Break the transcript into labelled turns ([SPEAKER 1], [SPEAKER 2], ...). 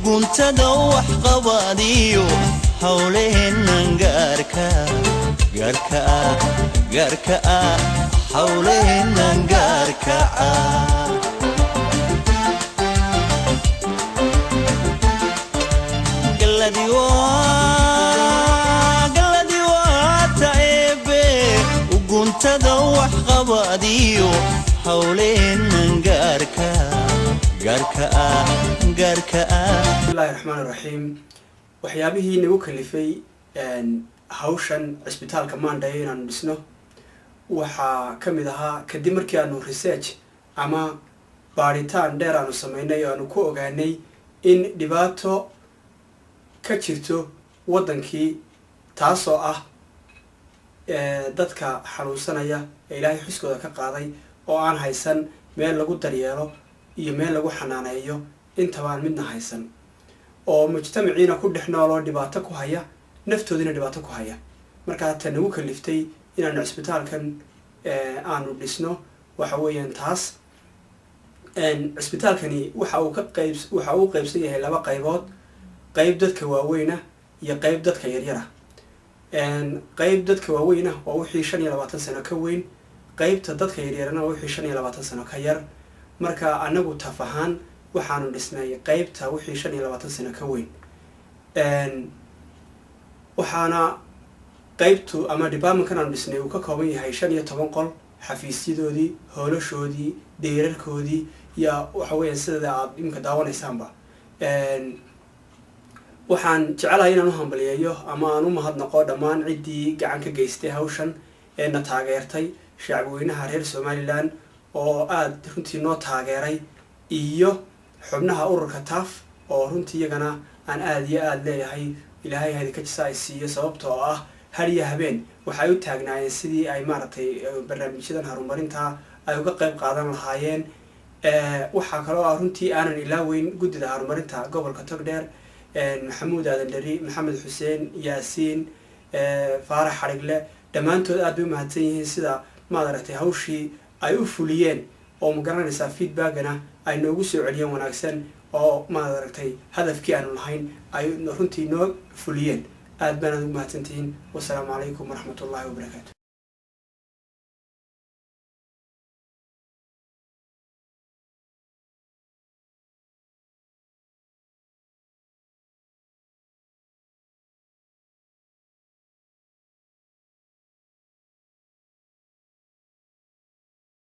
[SPEAKER 1] uguntada wax qabadiyo hawleenan gaarka hawleenan gaarka uguntada wax qabadiyo hawleenan gaarka
[SPEAKER 2] bismillaahi raxmaani raxiim waxyaabihii nagu kalifay hawshan cisbitaalka Maandhayo inaan dhisno waxaa kamid ahaa kadib markii aanu research ama baaritaan dheer aanu sameynay oo aanu ku ogaanay in dhibaato ka jirto wadankii taasoo ah dadka xanuunsanaya ee Ilaahay xuskooda ka qaaday oo aan haysan meel lagu daryeelo iyo meel lagu xanaaneeyo inta baan midna haysan oo mujtamaciina ku dhexnooloo dhibaato ku haya naftoodina dhibaato ku haya marka tan ugu kaliftay inaan cisbitaalkan aanu dhisno waxa weeyaan taas cisbitaalkani waxa uu qaybsan yahay laba qaybood qayb dadka waaweyn iyo qayb dadka yaryar qayb dadka waaweyn oo wixii 25 sano ka weyn qaybta dadka yaryarna wixii 25 sano ka yar marka anagu tafahaan waxaanu dhisnay qaybta wixii 25 sano ka weyn waxaana qaybtu ama department-kan aanu dhisnay uu ka kooban yahay 15 qol xafiisyadoodii hoolashoodii deerarkoodii iyo waxa weeyaan sida aad imka daawanaysaanba waxaan jecelahay inaan u hambaliyeeyo ama aan u mahadnaqo dhammaan ciddii gacan ka geystay hawshan ee na taageertay shacabweynaha reer Somaliland oo aad runtii noo taageeray iyo xubnaha ururka TAF oo runtii iyagana aan aad iyo aad leeyahay Ilaahay hadii ka jisaysiiyo sababtoo ah hariya habeen waxay u taagnaayeen sidii ay maartay barnaamijyadan horumarinta ay uga qayb qaadan lahaayeen waxa kale oo runtii aanan ilaaweyn gudida horumarinta gobolka Togdheer maxamuud aadan dari maxamed xuseen yaasiin faarax xarigle dhamaantood aad bay u mahadsan yihiin sida maartay hawshii ay u fuliyeen oo magaranaysa feedbackana ay noogu soo celiyeen wanaagsan oo maartay hadafkii aanu lahayn ay runtii noo fuliyeen aad baan ugu mahadsantihiin wassalaamu calaykum waraxmatullaahi wabarakaatuh